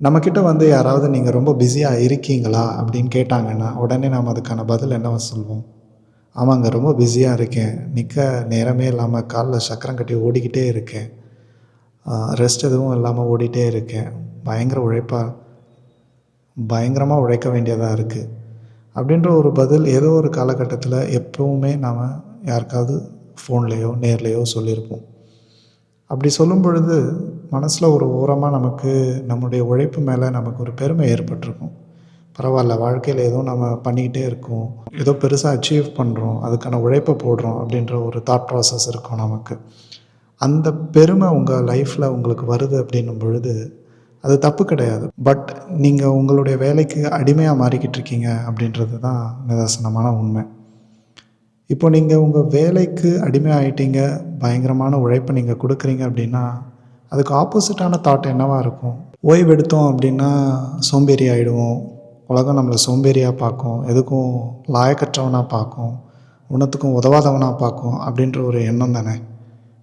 நம்மக்கிட்ட வந்து யாராவது நீங்கள் ரொம்ப பிஸியாக இருக்கீங்களா அப்படின்னு கேட்டாங்கன்னா உடனே நாம் அதுக்கான பதில் என்னவா சொல்வோம்? ஆமாங்க, ரொம்ப பிஸியாக இருக்கேன், நிற்க நேரமே இல்லாமல் காலில் சக்கரம் கட்டி ஓடிக்கிட்டே இருக்கேன், ரெஸ்ட் எதுவும் இல்லாமல் ஓடிட்டே இருக்கேன், பயங்கரமாக உழைக்க வேண்டியதாக இருக்குது அப்படின்ற ஒரு பதில் ஏதோ ஒரு காலகட்டத்தில் எப்போவுமே நாம் யாருக்காவது ஃபோன்லேயோ நேர்லேயோ சொல்லியிருப்போம். அப்படி சொல்லும் பொழுது மனசில் ஒரு ஓரமாக நமக்கு நம்முடைய உழைப்பு மேலே நமக்கு ஒரு பெருமை ஏற்பட்டிருக்கும். பரவாயில்ல, வாழ்க்கையில் ஏதோ நம்ம பண்ணிக்கிட்டே இருக்கோம், ஏதோ பெருசாக அச்சீவ் பண்ணுறோம், அதுக்கான உழைப்பை போடுறோம் அப்படின்ற ஒரு தாட் ப்ராசஸ் இருக்கும் நமக்கு. அந்த பெருமை உங்கள் லைஃப்பில் உங்களுக்கு வருது அப்படின்னும் பொழுது அது தப்பு கிடையாது. பட் நீங்கள் உங்களுடைய வேலைக்கு அடிமையாக மாறிக்கிட்டு இருக்கீங்க அப்படின்றது தான் நிதர்சனமான உண்மை. இப்போ நீங்கள் உங்கள் வேலைக்கு அடிமை ஆகிட்டீங்க, பயங்கரமான உழைப்பை நீங்கள் கொடுக்குறீங்க அப்படின்னா அதுக்கு ஆப்போசிட்டான தாட் என்னவாக இருக்கும்? ஓய்வு எடுத்தோம் அப்படின்னா சோம்பேறி ஆகிடுவோம், உலகம் நம்மளை சோம்பேறியாக பார்க்கும், எதுக்கும் லாயக்கற்றவனாக பார்க்கும், ஒன்றுத்துக்கும் உதவாதவனாக பார்க்கும் அப்படின்ற ஒரு எண்ணம் தானே.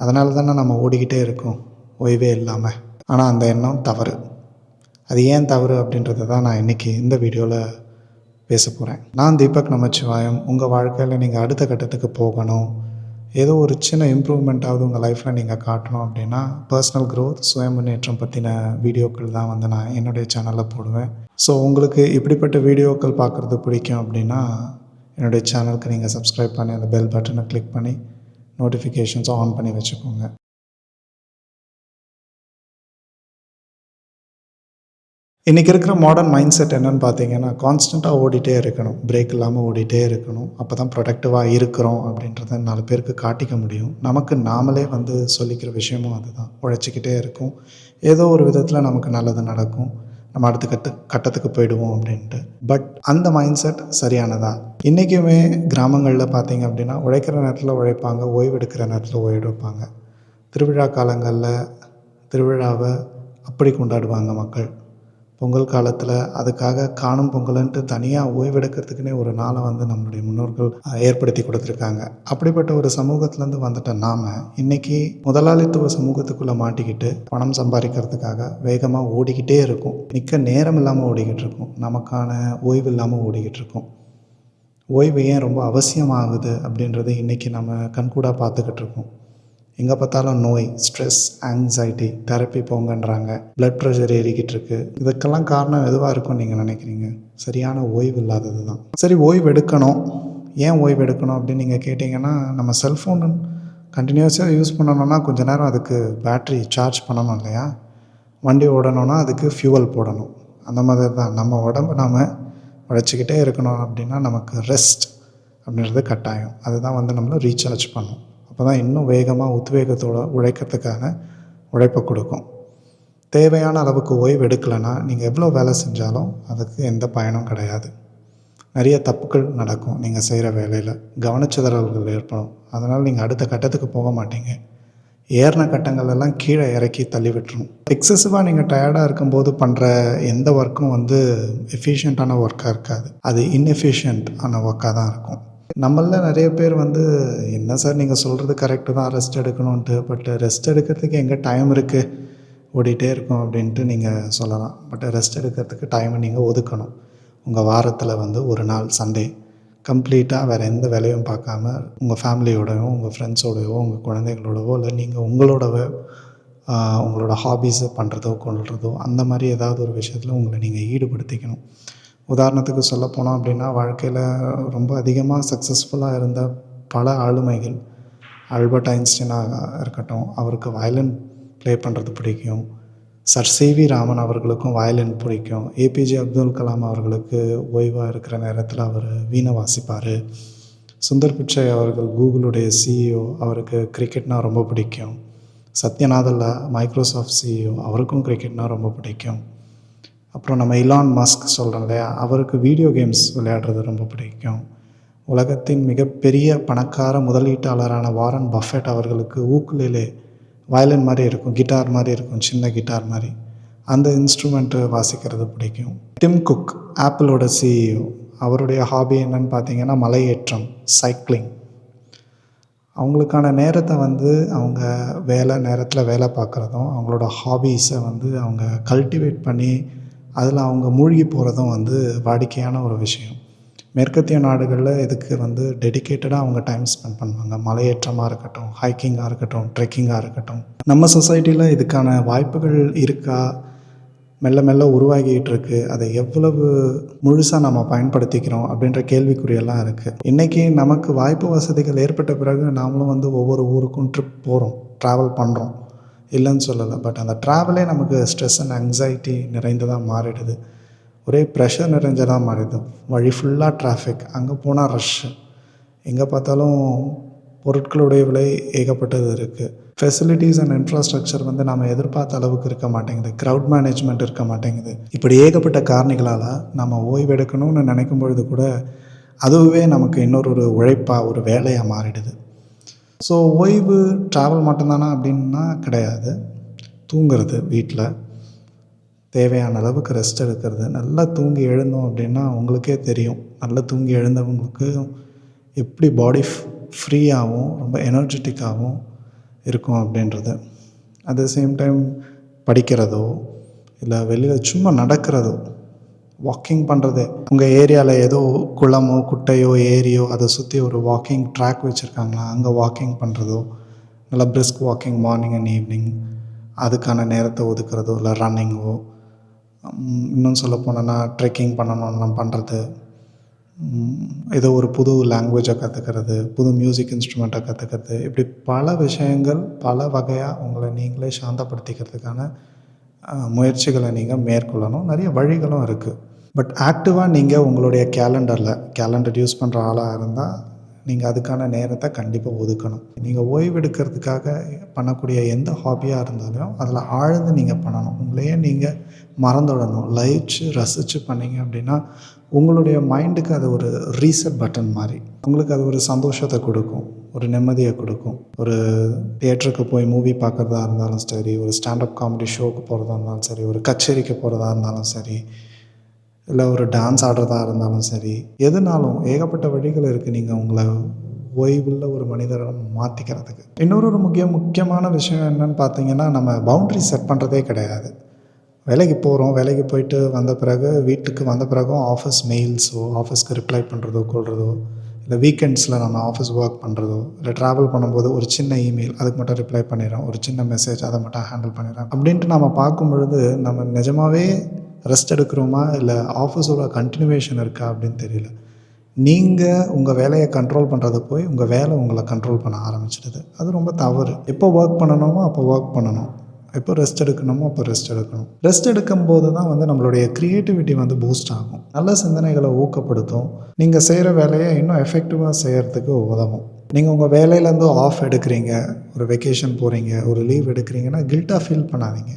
அதனால தானே நம்ம ஓடிக்கிட்டே இருக்கோம் ஓய்வே இல்லாமல். ஆனால் அந்த எண்ணம் தவறு. அது ஏன் தவறு அப்படின்றத தான் நான் இன்றைக்கி இந்த வீடியோவில் பேச போகிறேன். நான் தீபக் நமச்சிவாயம். உங்கள் வாழ்க்கையில் நீங்கள் அடுத்த கட்டத்துக்கு போகணும், ஏதோ ஒரு சின்ன இம்ப்ரூவ்மெண்ட்டாவது உங்கள் லைஃப்பில் நீங்கள் காட்டணும் அப்படின்னா பர்சனல் க்ரோத், சுய முன்னேற்றம் பற்றின வீடியோக்கள் தான் வந்து நான் என்னுடைய சேனலில் போடுவேன். ஸோ உங்களுக்கு இப்படிப்பட்ட வீடியோக்கள் பார்க்குறது பிடிக்கும் அப்படின்னா என்னுடைய சேனலுக்கு நீங்கள் சப்ஸ்கிரைப் பண்ணி அந்த பெல் பட்டனை கிளிக் பண்ணி நோட்டிஃபிகேஷன்ஸும் ஆன் பண்ணி வச்சுக்கோங்க. இன்றைக்கி இருக்கிற மாடர்ன் மைண்ட் செட் என்னென்னு பார்த்தீங்கன்னா, கான்ஸ்டண்ட்டாக ஓடிட்டே இருக்கணும், பிரேக் இல்லாமல் ஓடிட்டே இருக்கணும். அப்போ தான் ப்ரொடக்டிவாக இருக்கிறோம் அப்படின்றத 4 பேருக்கு காட்டிக்க முடியும். நமக்கு நாமளே வந்து சொல்லிக்கிற விஷயமும் அதுதான். உழைச்சிக்கிட்டே இருக்கும், ஏதோ ஒரு விதத்தில் நமக்கு நல்லது நடக்கும், நம்ம அடுத்த கட்டத்துக்கு போயிடுவோம் அப்படின்ட்டு. பட் அந்த மைண்ட் செட் சரியானதா? இன்றைக்குமே கிராமங்களில் பார்த்தீங்க அப்படின்னா உழைக்கிற நேரத்தில் உழைப்பாங்க, ஓய்வு எடுக்கிற நேரத்தில் ஓய்வு எடுப்பாங்க. திருவிழா காலங்களில் திருவிழாவை அப்படி கொண்டாடுவாங்க மக்கள். பொங்கல் காலத்தில் அதுக்காக காணும் பொங்கல்ன்ட்டு தனியாக ஓய்வெடுக்கிறதுக்குன்னே ஒரு நாளை வந்து நம்மளுடைய முன்னோர்கள் ஏற்படுத்தி கொடுத்துருக்காங்க. அப்படிப்பட்ட ஒரு சமூகத்துலேருந்து வந்துட்ட நாம் இன்றைக்கி முதலாளித்துவ சமூகத்துக்குள்ளே மாட்டிக்கிட்டு பணம் சம்பாதிக்கிறதுக்காக வேகமாக ஓடிக்கிட்டே இருக்கும், நிற்க நேரம் இல்லாமல் ஓடிக்கிட்டு இருக்கோம், நமக்கான ஓய்வு இல்லாமல் ஓடிக்கிட்டு இருக்கோம். ஓய்வு ஏன் ரொம்ப அவசியமாகுது அப்படின்றது இன்றைக்கி நம்ம கண்கூடாக பார்த்துக்கிட்டு இருக்கோம். எங்கே பார்த்தாலும் நோய், ஸ்ட்ரெஸ், ஆங்ஸைட்டி, தெரப்பி போங்கன்றாங்க, ப்ளட் ப்ரெஷர் ஏறிக்கிட்டு இருக்குது. இதுக்கெல்லாம் காரணம் எதுவாக இருக்கும்னு நீங்கள் நினைக்கிறீங்க? சரியான ஓய்வு இல்லாதது தான். சரி, ஓய்வு எடுக்கணும், ஏன் ஓய்வு எடுக்கணும் அப்படின்னு நீங்கள் கேட்டிங்கன்னா, நம்ம செல்ஃபோன் கண்டினியூஸாக யூஸ் பண்ணணுன்னா கொஞ்சம் நேரம் அதுக்கு பேட்ரி சார்ஜ் பண்ணணும் இல்லையா? வண்டி ஓடணுன்னா அதுக்கு ஃபியூவல் போடணும். அந்த மாதிரி தான் நம்ம உடம்பு நாம் உழைச்சிக்கிட்டே இருக்கணும் அப்படின்னா நமக்கு ரெஸ்ட் அப்படின்றது கட்டாயம். அதுதான் வந்து நம்மளை ரீசார்ஜ் பண்ணும். அப்போ தான் இன்னும் வேகமாக உத்வேகத்தோடு உழைக்கிறதுக்கான உழைப்பை கொடுக்கும். தேவையான அளவுக்கு ஓய்வு எடுக்கலைன்னா நீங்கள் எவ்வளோ வேலை செஞ்சாலும் அதுக்கு எந்த பயனும் கிடையாது. நிறைய தப்புகள் நடக்கும், நீங்கள் செய்கிற வேலையில் கவனச்சிதறல்கள் ஏற்படும். அதனால் நீங்கள் அடுத்த கட்டத்துக்கு போக மாட்டீங்க, ஏறின கட்டங்கள் எல்லாம் கீழே இறக்கி தள்ளி விட்டுரும். எக்ஸசிவாக நீங்கள் டயர்டாக இருக்கும்போது பண்ணுற எந்த ஒர்க்கும் வந்து எஃபிஷியண்ட்டான ஒர்க்காக இருக்காது, அது இன்எஃபிஷியன்ட் ஆன ஒர்க்காக தான் இருக்கும். நம்மளில் நிறைய பேர் வந்து என்ன சார் நீங்கள் சொல்கிறது கரெக்டு தான், ரெஸ்ட் எடுக்கணுன்ட்டு, பட் ரெஸ்ட் எடுக்கிறதுக்கு எங்கே டைம் இருக்குது, ஓடிட்டே இருக்கும் அப்படின்ட்டு நீங்கள் சொல்லலாம். பட் ரெஸ்ட் எடுக்கிறதுக்கு டைமை நீங்கள் ஒதுக்கணும். உங்கள் வாரத்தில் வந்து ஒரு நாள் சண்டே கம்ப்ளீட்டாக வேறு எந்த வேலையும் பார்க்காம உங்கள் ஃபேமிலியோடவோ, உங்கள் ஃப்ரெண்ட்ஸோடையோ, உங்கள் குழந்தைகளோடவோ, இல்லை நீங்கள் உங்களோட ஹாபீஸை பண்ணுறதோ கொள்கிறதோ அந்த மாதிரி ஏதாவது ஒரு விஷயத்தில் உங்களை நீங்கள் ஈடுபடுத்திக்கணும். உதாரணத்துக்கு சொல்லப்போனோம் அப்படின்னா, வாழ்க்கையில் ரொம்ப அதிகமாக சக்ஸஸ்ஃபுல்லாக இருந்த பல ஆளுமைகள், ஆல்பர்ட் ஐன்ஸ்டீனாக இருக்கட்டும், அவருக்கு வயலின் ப்ளே பண்ணுறது பிடிக்கும். Sir CV. ராமன் அவர்களுக்கும் வயலின் பிடிக்கும். ஏபிஜே அப்துல் கலாம் அவர்களுக்கு ஓய்வாக இருக்கிற நேரத்தில் அவர் வீணை வாசிப்பார். சுந்தர் பிச்சை அவர்கள் கூகுளுடைய சிஇஓ, அவருக்கு கிரிக்கெட்னால் ரொம்ப பிடிக்கும். சத்யநாதல்லா மைக்ரோசாஃப்ட் சிஇஓ, அவருக்கும் கிரிக்கெட்னால் ரொம்ப பிடிக்கும். அப்புறம் நம்ம இலான் மஸ்க் சொல்கிறோம் இல்லையா, அவருக்கு வீடியோ கேம்ஸ் விளையாடுறது ரொம்ப பிடிக்கும். உலகத்தின் மிகப்பெரிய பணக்கார முதலீட்டாளரான வாரன் பஃபெட் அவர்களுக்கு ஊக்குலேலே வயலின் மாதிரி இருக்கும், கிட்டார் மாதிரி இருக்கும், சின்ன கிட்டார் மாதிரி, அந்த இன்ஸ்ட்ருமெண்ட்டு வாசிக்கிறது பிடிக்கும். டிம் குக், ஆப்பிளோட சிஇஓ, அவருடைய ஹாபி என்னன்னு பார்த்தீங்கன்னா மலையேற்றம், சைக்கிளிங். அவங்களுக்கான நேரத்தை வந்து அவங்க நேரத்தில் வேலை பார்க்குறதும், அவங்களோட ஹாபீஸை வந்து அவங்க கல்டிவேட் பண்ணி அதில் அவங்க மூழ்கி போகிறதும் வந்து வாடிக்கையான ஒரு விஷயம். மேற்கத்திய நாடுகளில் இதுக்கு வந்து டெடிகேட்டடாக அவங்க டைம் ஸ்பெண்ட் பண்ணுவாங்க. மலையேற்றமாக இருக்கட்டும், ஹைக்கிங்காக இருக்கட்டும், ட்ரெக்கிங்காக இருக்கட்டும். நம்ம சொசைட்டியில் இதுக்கான வாய்ப்புகள் இருக்கா? மெல்ல மெல்ல உருவாகிட்டு இருக்குது. அதை எவ்வளவு முழுசாக நம்ம பயன்படுத்திக்கிறோம் அப்படின்ற கேள்விக்குறியெல்லாம் இருக்குது. இன்றைக்கி நமக்கு வாய்ப்பு வசதிகள் ஏற்பட்ட பிறகு நாமளும் வந்து ஒவ்வொரு ஊருக்கும் ட்ரிப் போகிறோம், ட்ராவல் பண்ணுறோம், இல்லைன்னு சொல்லலை. பட் அந்த ட்ராவலே நமக்கு ஸ்ட்ரெஸ் அண்ட் ஆங்ஸைட்டி நிறைந்ததாக மாறிடுது. ஒரே ப்ரெஷர் நிறைஞ்சதாக மாறிடுது. வழி ஃபுல்லாக டிராஃபிக், அங்கே போனால் ரஷ்ஷு, எங்கே பார்த்தாலும் பொருட்களுடைய விலை ஏகப்பட்டது இருக்குது. ஃபெசிலிட்டிஸ் அண்ட் இன்ஃப்ராஸ்ட்ரக்சர் வந்து நம்ம எதிர்பார்த்த அளவுக்கு இருக்க மாட்டேங்குது. க்ரௌட் மேனேஜ்மெண்ட் இருக்க மாட்டேங்குது. இப்படி ஏகப்பட்ட காரணிகளால் நம்ம ஓய்வு எடுக்கணும்னு நினைக்கும் பொழுது கூட அதுவே நமக்கு இன்னொரு உழைப்பாக, ஒரு வேலையாக மாறிடுது. ஸோ ஓய்வு ட்ராவல் மட்டும்தானா அப்படின்னா கிடையாது. தூங்குறது, வீட்டில் தேவையான அளவுக்கு ரெஸ்ட் எடுக்கிறது, நல்லா தூங்கி எழுந்தோம் அப்படின்னா உங்களுக்கே தெரியும், நல்லா தூங்கி எழுந்தவங்களுக்கு எப்படி பாடி ஃப்ரீயாகவும் ரொம்ப எனர்ஜெட்டிக்காகவும் இருக்கும் அப்படின்றது. அட் த சேம் டைம் படிக்கிறதோ இல்லை வெளியில் சும்மா நடக்கிறதோ, வாக்கிங் பண்ணுறதே, உங்கள் ஏரியாவில் ஏதோ குளமோ குட்டையோ ஏரியோ அதை சுற்றி ஒரு வாக்கிங் ட்ராக் வச்சுருக்காங்களா, அங்கே வாக்கிங் பண்ணுறதோ, நல்லா brisk walking morning and evening அதுக்கான நேரத்தை ஒதுக்குறதோ, இல்லை ரன்னிங்கோ, இன்னும் சொல்ல போனோன்னா ட்ரெக்கிங் பண்ணணும்லாம் பண்ணுறது, ஏதோ ஒரு புது லாங்குவேஜை கற்றுக்கிறது, புது மியூசிக் இன்ஸ்ட்ருமெண்ட்டை கற்றுக்கிறது, இப்படி பல விஷயங்கள் பல வகையாக உங்களை நீங்களே சாந்தப்படுத்திக்கிறதுக்கான முயற்சிகளை நீங்கள் மேற்கொள்ளணும். நிறைய வழிகளும் இருக்குது. பட் ஆக்டிவாக நீங்கள் உங்களுடைய கேலண்டர் யூஸ் பண்ணுற ஆளாக இருந்தால் நீங்கள் அதுக்கான நேரத்தை கண்டிப்பாக ஒதுக்கணும். நீங்கள் ஓய்வெடுக்கிறதுக்காக பண்ணக்கூடிய எந்த ஹாபியாக இருந்தாலும் அதில் ஆழ்ந்து நீங்கள் பண்ணணும். உங்களையே நீங்கள் மறந்துடணும். லயிச்சு ரசித்து பண்ணிங்க அப்படின்னா உங்களுடைய மைண்டுக்கு அது ஒரு ரீசெட் பட்டன் மாதிரி. உங்களுக்கு அது ஒரு சந்தோஷத்தை கொடுக்கும், ஒரு நிம்மதியை கொடுக்கும். ஒரு தியேட்டருக்கு போய் மூவி பார்க்குறதா இருந்தாலும் சரி, ஒரு ஸ்டாண்டப் காமெடி ஷோக்கு போகிறதா இருந்தாலும் சரி, ஒரு கச்சேரிக்கு போகிறதா இருந்தாலும் சரி, இல்லை ஒரு டான்ஸ் ஆடுறதா இருந்தாலும் சரி, எதுனாலும் ஏகப்பட்ட வழிகள் இருக்குது நீங்கள் உங்களை ஓய்வுள்ள ஒரு மனிதரை மாற்றிக்கிறதுக்கு. இன்னொரு முக்கியமான விஷயம் என்னென்னு பார்த்தீங்கன்னா, நம்ம பவுண்ட்ரி செட் பண்ணுறதே கிடையாது. வேலைக்கு போகிறோம், வேலைக்கு போயிட்டு வந்த பிறகு வீட்டுக்கு வந்த பிறகும் ஆஃபீஸ் மெயில்ஸோ, ஆஃபீஸ்க்கு ரிப்ளை பண்ணுறதோ கொள்றதோ, இல்லை வீக்கெண்ட்ஸில் நம்ம ஆஃபீஸ் ஒர்க் பண்ணுறதோ, இல்லை ட்ராவல் பண்ணும்போது ஒரு சின்ன இமெயில் அதுக்கு மட்டும் ரிப்ளை பண்ணிடுறோம், ஒரு சின்ன மெசேஜ் அதை மட்டும் ஹேண்டில் பண்ணிடுறோம் அப்படின்ட்டு நம்ம பார்க்கும் பொழுது நம்ம நிஜமாகவே ரெஸ்ட் எடுக்கிறோமா, இல்லை ஆஃபீஸோட கண்டினியூவேஷன் இருக்கா அப்படின்னு தெரியல. நீங்கள் உங்கள் வேலையை கண்ட்ரோல் பண்ணுறது போய் உங்கள் வேலை உங்களை கண்ட்ரோல் பண்ண ஆரம்பிச்சிடுது. அது ரொம்ப தவறு. எப்போ ஒர்க் பண்ணணுமோ அப்போ ஒர்க் பண்ணணும், எப்போ ரெஸ்ட் எடுக்கணுமோ அப்போ ரெஸ்ட் எடுக்கணும். ரெஸ்ட் எடுக்கும்போது தான் வந்து நம்மளுடைய க்ரியேட்டிவிட்டி வந்து பூஸ்ட் ஆகும், நல்ல சிந்தனைகளை ஊக்கப்படுத்தும், நீங்கள் செய்கிற வேலையை இன்னும் எஃபெக்டிவாக செய்கிறதுக்கு உதவும். நீங்கள் உங்கள் வேலையிலேருந்து ஆஃப் எடுக்கிறீங்க, ஒரு வெக்கேஷன் போகிறீங்க, ஒரு லீவ் எடுக்கிறீங்கன்னா கில்ட்டாக ஃபீல் பண்ணாதீங்க.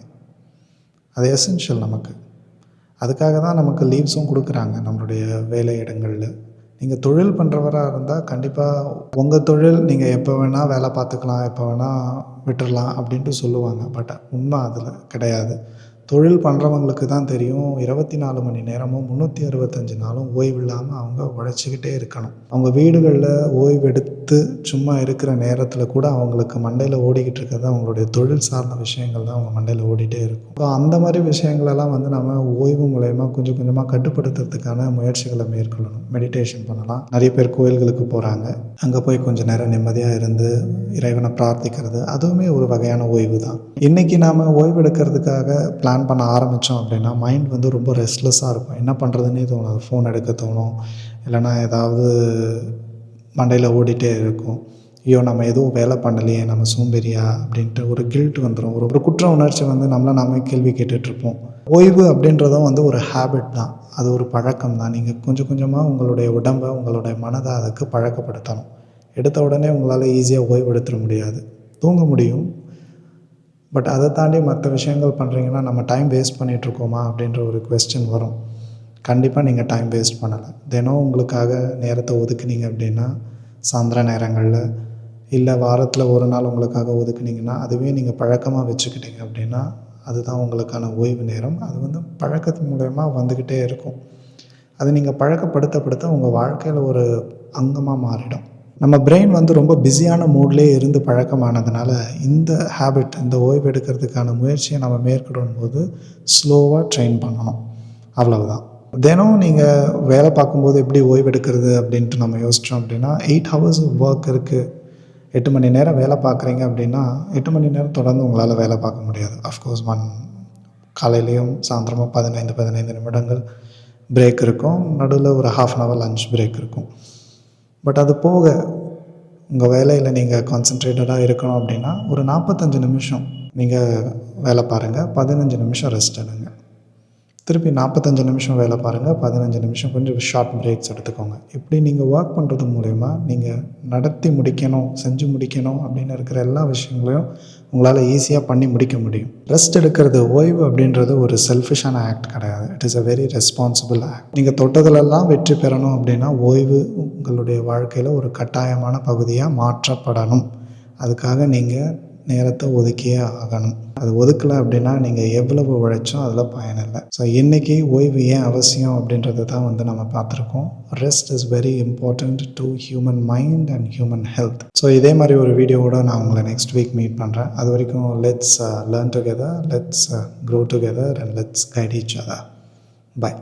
அது எசென்ஷியல் நமக்கு. அதுக்காக தான் நமக்கு லீவ்ஸும் கொடுக்குறாங்க நம்மளுடைய வேலை இடங்களில். நீங்கள் தொழில் பண்ணுறவராக இருந்தால் கண்டிப்பாக உங்கள் தொழில் நீங்கள் எப்போ வேணால் வேலை பார்த்துக்கலாம், எப்போ வேணால் விட்டுடலாம் அப்படின்ட்டு சொல்லுவாங்க. பட் உண்மை அதில் கிடையாது. தொழில் பண்ணுறவங்களுக்கு தான் தெரியும், 24 மணி நேரமும் 365 நாளும் ஓய்வு இல்லாமல் அவங்க உழைச்சிக்கிட்டே இருக்கணும். அவங்க வீடுகளில் ஓய்வெடுத்து சும்மா இருக்கிற நேரத்தில் கூட அவங்களுக்கு மண்டையில் ஓடிக்கிட்டு இருக்கிறது அவங்களுடைய தொழில் சார்ந்த விஷயங்கள் தான் அவங்க மண்டையில் ஓடிட்டே இருக்கும். ஸோ அந்த மாதிரி விஷயங்களெல்லாம் வந்து நம்ம ஓய்வு மூலயமா கொஞ்சம் கொஞ்சமாக கட்டுப்படுத்துறதுக்கான முயற்சிகளை மேற்கொள்ளணும். மெடிடேஷன் பண்ணலாம். நிறைய பேர் கோயில்களுக்கு போகிறாங்க, அங்கே போய் கொஞ்சம் நேரம் நிம்மதியாக இருந்து இறைவனை பிரார்த்திக்கிறது அதுவுமே ஒரு வகையான ஓய்வு தான். இன்றைக்கி நாம் ஓய்வெடுக்கிறதுக்காக பிளான் பண்ண ஆரம்பித்தோம் அப்படின்னா மைண்ட் வந்து ரொம்ப ரெஸ்ட்லெஸ்ஸாக இருக்கும். என்ன பண்ணுறதுன்னே தோணும். ஃபோன் எடுக்க தோணும், இல்லைனா ஏதாவது மண்டையில் ஓடிட்டே இருக்கும். ஐயோ நம்ம எதுவும் வேலை பண்ணலையே, நம்ம சோம்பேறியா அப்படின்ட்டு ஒரு கில்ட் வந்துடும். ஒரு குற்ற உணர்ச்சி வந்து நம்ம கேள்வி கேட்டுட்ருப்போம். ஓய்வு அப்படின்றதும் வந்து ஒரு ஹேபிட் தான், அது ஒரு பழக்கம் தான். நீங்கள் கொஞ்சம் கொஞ்சமாக உங்களுடைய உடம்பை, உங்களுடைய மனதை அதுக்கு பழக்கப்படுத்தணும். எடுத்த உடனே உங்களால் ஈஸியாக ஓய்வு எடுத்துட முடியாது. தூங்க முடியும், பட் அதை தாண்டி மற்ற விஷயங்கள் பண்ணுறீங்கன்னா நம்ம டைம் வேஸ்ட் பண்ணிகிட்ருக்கோமா அப்படின்ற ஒரு குவெஸ்டின் வரும். கண்டிப்பாக நீங்கள் டைம் வேஸ்ட் பண்ணலை. தினம் உங்களுக்காக நேரத்தை ஒதுக்குனீங்க அப்படின்னா, சாயந்தர நேரங்களில் இல்லை வாரத்தில் ஒரு நாள் உங்களுக்காக ஒதுக்குனீங்கன்னா, அதுவே நீங்கள் பழக்கமாக வச்சுக்கிட்டீங்க அப்படின்னா அதுதான் உங்களுக்கான ஓய்வு நேரம். அது வந்து பழக்கத்து மூலயமா வந்துக்கிட்டே இருக்கும். அது நீங்கள் பழக்கப்படுத்த உங்கள் வாழ்க்கையில் ஒரு அங்கமாக மாறிடும். நம்ம பிரெயின் வந்து ரொம்ப பிஸியான மூட்லேயே இருந்து பழக்கமானதுனால இந்த ஹேபிட், இந்த ஓய்வு எடுக்கிறதுக்கான முயற்சியை நம்ம மேற்கொள்ளும் போது ஸ்லோவாக ட்ரெயின் பண்ணணும். அவ்வளவுதான். தினம் நீங்கள் வேலை பார்க்கும்போது எப்படி ஓய்வெடுக்கிறது அப்படின்ட்டு நம்ம யோசித்தோம் அப்படின்னா, 8 ஹவர்ஸ் ஒர்க் இருக்குது. 8 மணி நேரம் வேலை பார்க்குறீங்க அப்படின்னா 8 மணி நேரம் தொடர்ந்து உங்களால் வேலை பார்க்க முடியாது. அஃப்கோர்ஸ் காலையிலையும் சாயந்தரமும் 15 நிமிடங்கள் பிரேக் இருக்கும். நடுவில் ஒரு ½ அன் ஹவர் லஞ்ச் பிரேக் இருக்கும். பட் அது போக உங்கள் வேலையில் நீங்கள் கான்சன்ட்ரேட்டடாக இருக்கணும் அப்படின்னா ஒரு 45 நிமிஷம் நீங்கள் வேலை பாருங்கள், 15 நிமிஷம் ரெஸ்ட் எடுங்க. திருப்பி 45 நிமிஷம் வேலை பாருங்கள், 15 நிமிஷம் கொஞ்சம் ஷார்ட் பிரேக்ஸ் எடுத்துக்கோங்க. இப்படி நீங்கள் ஒர்க் பண்ணுறது மூலயமா நீங்கள் நடத்தி முடிக்கணும், செஞ்சு முடிக்கணும் அப்படின்னு இருக்கிற எல்லா விஷயங்களையும் உங்களால் ஈஸியாக பண்ணி முடிக்க முடியும். ரெஸ்ட் எடுக்கிறது, ஓய்வு அப்படின்றது ஒரு செல்ஃபிஷான ஆக்ட் கிடையாது. It is a very responsible act. நீங்கள் தொட்டதிலெல்லாம் வெற்றி பெறணும் அப்படின்னா ஓய்வு உங்களுடைய வாழ்க்கையில் ஒரு கட்டாயமான பகுதியாக மாற்றப்படணும். அதுக்காக நீங்கள் நேரத்தை ஒதுக்கியே ஆகணும். அது ஒதுக்கலை அப்படின்னா நீங்கள் எவ்வளவு உழைச்சும் அதில் பயனில்லை. ஸோ இன்றைக்கி ஓய்வு ஏன் அவசியம் அப்படின்றது தான் நம்ம பார்த்துருக்கோம். Rest is very important to human mind and human health. So இதே மாதிரி ஒரு வீடியோவோட நான் உங்களை நெக்ஸ்ட் வீக் மீட் பண்ணுறேன். அது வரைக்கும் let's learn together, let's grow together and let's guide each other. By.